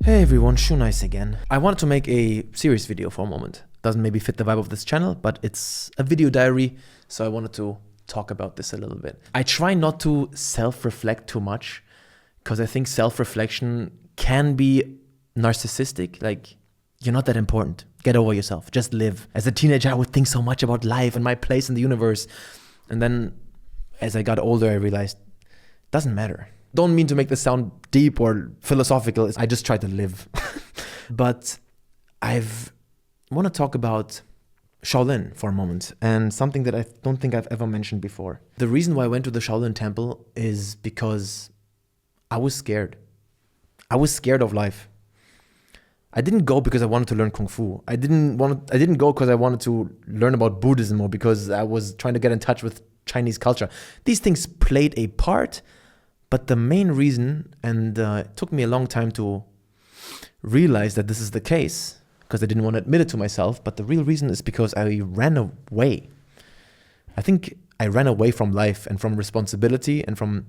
Hey everyone, Shunice again. I wanted to make a serious video for a moment. Doesn't maybe fit the vibe of this channel, but it's a video diary, so I wanted to talk about this a little bit. I try not to self-reflect too much, because I think self-reflection can be narcissistic. Like, you're not that important. Get over yourself. Just live. As a teenager, I would think so much about life and my place in the universe. And then, as I got older, I realized, it doesn't matter. Don't mean to make this sound deep or philosophical. I just try to live. But I want to talk about Shaolin for a moment, and something that I don't think I've ever mentioned before. The reason why I went to the Shaolin Temple is because I was scared. I was scared of life. I didn't go because I wanted to learn Kung Fu. I didn't go because I wanted to learn about Buddhism or because I was trying to get in touch with Chinese culture. These things played a part, but the main reason, and it took me a long time to realize that this is the case, because I didn't want to admit it to myself, but the real reason is because I ran away. I think I ran away from life and from responsibility and from,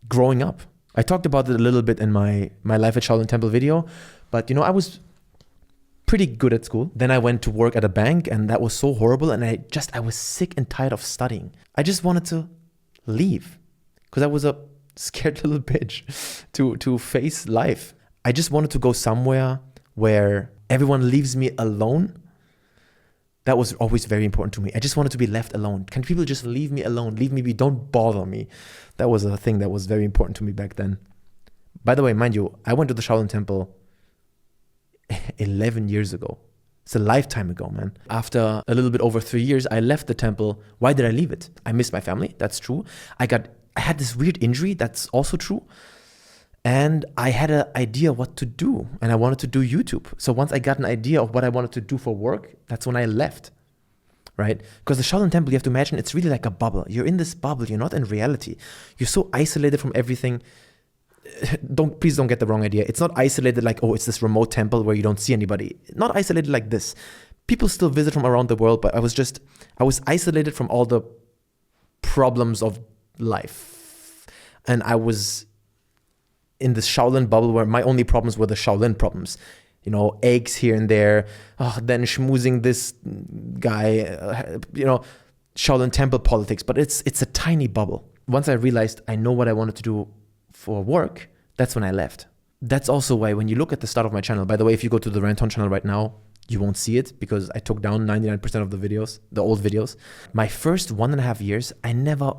growing up. I talked about it a little bit in my Life at Shaolin Temple video, but I was pretty good at school. Then I went to work at a bank, and that was so horrible, and I was sick and tired of studying. I just wanted to leave, because I was a scared little bitch to face life. I just wanted to go somewhere where everyone leaves me alone. That was always very important to me. I just wanted to be left alone. Can people just leave me alone? Leave me be, don't bother me. That was a thing that was very important to me back then. By the way, mind you, I went to the Shaolin Temple 11 years ago. It's a lifetime ago, man. After a little bit over 3 years, I left the temple. Why did I leave it? I missed my family. That's true. I had this weird injury. That's also true. And I had an idea what to do. And I wanted to do YouTube. So once I got an idea of what I wanted to do for work, that's when I left, right? Because the Shaolin Temple, you have to imagine, it's really like a bubble. You're in this bubble. You're not in reality. You're so isolated from everything. Please don't get the wrong idea. It's not isolated like, oh, it's this remote temple where you don't see anybody. Not isolated like this. People still visit from around the world, but I was isolated from all the problems of life. And I was in this Shaolin bubble where my only problems were the Shaolin problems. Eggs here and there, then schmoozing this guy, Shaolin Temple politics. But it's a tiny bubble. Once I realized I know what I wanted to do for work, that's when I left. That's also why when you look at the start of my channel, by the way, if you go to the Ranton channel right now, you won't see it because I took down 99% of the videos, the old videos. My first 1.5 years, I never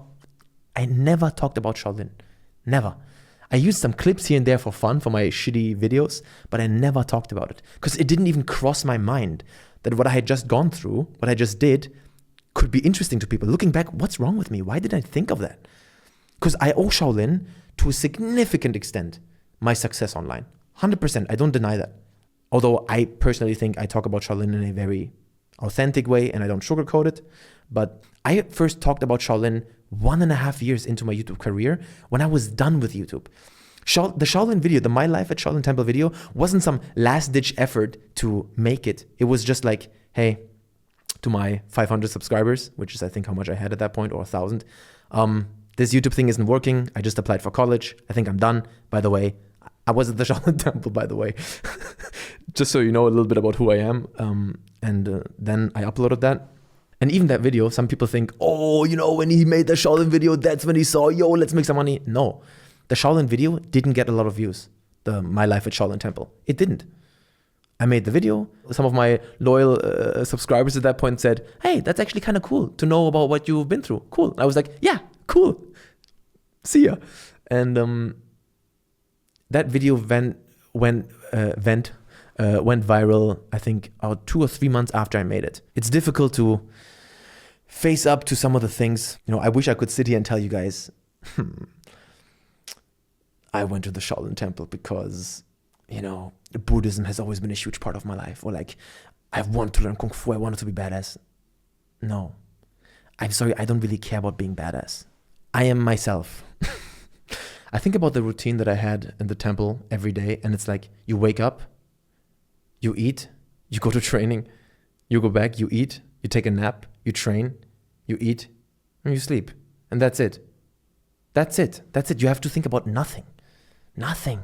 talked about Shaolin. Never. I used some clips here and there for fun for my shitty videos, but I never talked about it because it didn't even cross my mind that what I had just gone through, what I just did, could be interesting to people. Looking back, what's wrong with me? Why did I think of that? Because I owe Shaolin, to a significant extent, my success online. 100%, I don't deny that. Although I personally think I talk about Shaolin in a very authentic way and I don't sugarcoat it. But I first talked about Shaolin 1.5 years into my YouTube career when I was done with YouTube. The Shaolin video, the My Life at Shaolin Temple video, wasn't some last-ditch effort to make it. It was just like, hey, to my 500 subscribers, which is I think how much I had at that point, or 1,000, this YouTube thing isn't working. I just applied for college. I think I'm done. By the way, I was at the Shaolin Temple, by the way. Just so you know a little bit about who I am. Then I uploaded that. And even that video, some people think, oh, when he made the Shaolin video, that's when he saw, yo, let's make some money. No, the Shaolin video didn't get a lot of views. The My Life at Shaolin Temple. It didn't. I made the video. Some of my loyal subscribers at that point said, hey, that's actually kind of cool to know about what you've been through. Cool. And I was like, yeah, cool. See ya. And that video went viral, I think, 2 or 3 months after I made it. It's difficult to face up to some of the things. I wish I could sit here and tell you guys, I went to the Shaolin Temple because, Buddhism has always been a huge part of my life. Or like, I want to learn Kung Fu. I wanted to be badass. No. I'm sorry, I don't really care about being badass. I am myself. I think about the routine that I had in the temple every day, and it's like, you wake up, you eat, you go to training, you go back, you eat, you take a nap, you train, you eat, and you sleep. And that's it. That's it. You have to think about nothing. Nothing.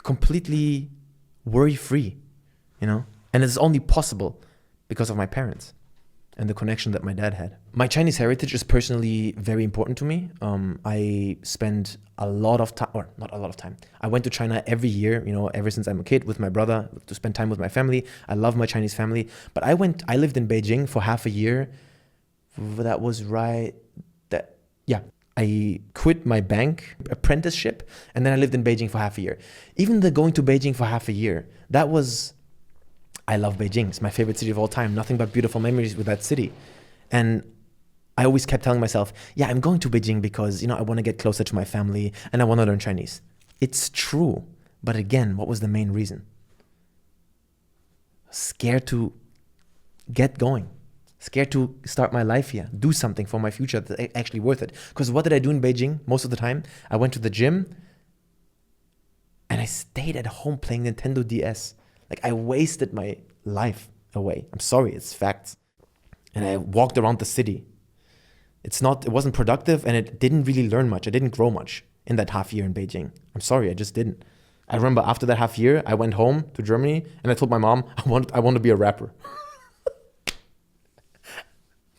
completely worry-free, you know? And it's only possible because of my parents and the connection that my dad had. My Chinese heritage is personally very important to me. I spend a lot of time, or not a lot of time. I went to China every year, you know, ever since I'm a kid with my brother to spend time with my family. I love my Chinese family. But I lived in Beijing for half a year. That was right. I quit my bank apprenticeship and then I lived in Beijing for half a year. Even the going to Beijing for half a year, I love Beijing. It's my favorite city of all time. Nothing but beautiful memories with that city. And I always kept telling myself, yeah, I'm going to Beijing because, you know, I want to get closer to my family and I want to learn Chinese. It's true. But again, what was the main reason? Scared to get going. Scared to start my life here, do something for my future that's actually worth it. Because what did I do in Beijing most of the time? I went to the gym and I stayed at home playing Nintendo DS. Like I wasted my life away. I'm sorry, it's facts. And I walked around the city. It wasn't productive and it didn't really learn much. I didn't grow much in that half year in Beijing. I'm sorry, I just didn't. I remember after that half year, I went home to Germany and I told my mom, I want to be a rapper.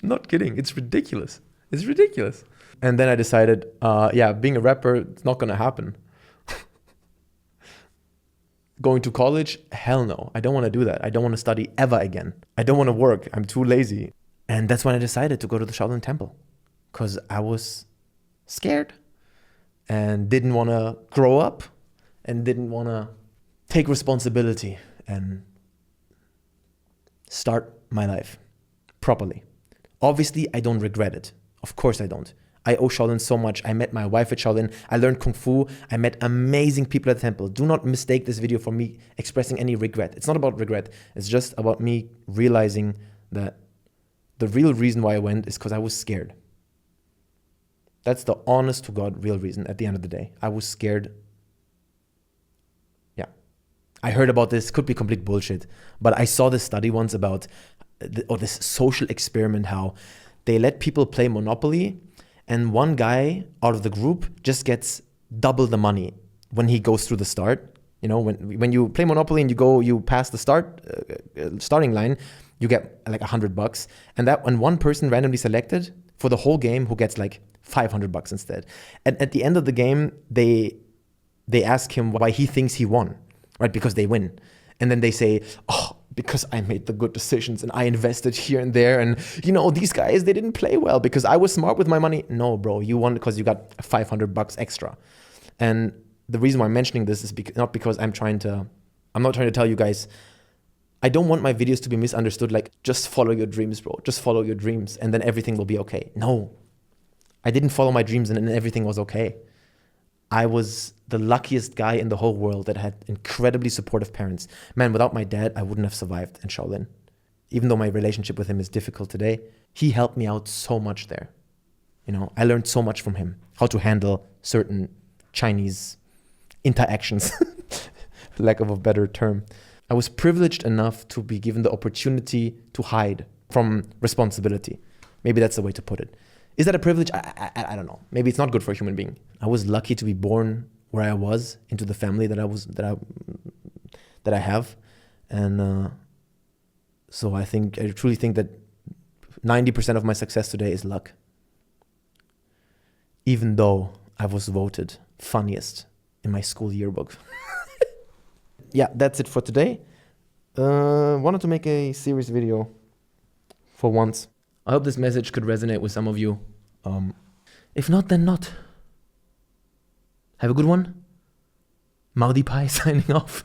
Not kidding. It's ridiculous. It's ridiculous. And then I decided, being a rapper, it's not going to happen. Going to college? Hell no. I don't want to do that. I don't want to study ever again. I don't want to work. I'm too lazy. And that's when I decided to go to the Shaolin Temple because I was scared and didn't want to grow up and didn't want to take responsibility and start my life properly. Obviously, I don't regret it. Of course I don't. I owe Shaolin so much. I met my wife at Shaolin. I learned Kung Fu. I met amazing people at the temple. Do not mistake this video for me expressing any regret. It's not about regret. It's just about me realizing that the real reason why I went is because I was scared. That's the honest to God real reason at the end of the day. I was scared. Yeah. I heard about this. Could be complete bullshit. But I saw this study once about this social experiment, how they let people play Monopoly and one guy out of the group just gets double the money when he goes through the start. You know, when you play Monopoly and you pass the starting line, you get like $100. And that when one person randomly selected for the whole game who gets like $500 instead. And at the end of the game, they ask him why he thinks he won, right? Because they win. And then they say, oh, because I made the good decisions and I invested here and there. And, you know, these guys, they didn't play well because I was smart with my money. No, bro, you won because you got $500 extra. And the reason why I'm mentioning this is not because I'm not trying to tell you guys, I don't want my videos to be misunderstood like, just follow your dreams, bro. Just follow your dreams and then everything will be okay. No, I didn't follow my dreams and then everything was okay. I was the luckiest guy in the whole world that had incredibly supportive parents. Man, without my dad, I wouldn't have survived in Shaolin. Even though my relationship with him is difficult today, he helped me out so much there. You know, I learned so much from him, how to handle certain Chinese interactions, for lack of a better term. I was privileged enough to be given the opportunity to hide from responsibility. Maybe that's the way to put it. Is that a privilege? I don't know. Maybe it's not good for a human being. I was lucky to be born where I was, into the family that I have, and so I truly think that 90% of my success today is luck. Even though I was voted funniest in my school yearbook. Yeah, that's it for today. Wanted to make a serious video for once. I hope this message could resonate with some of you. If not, then not. Have a good one. Maudi Pai signing off.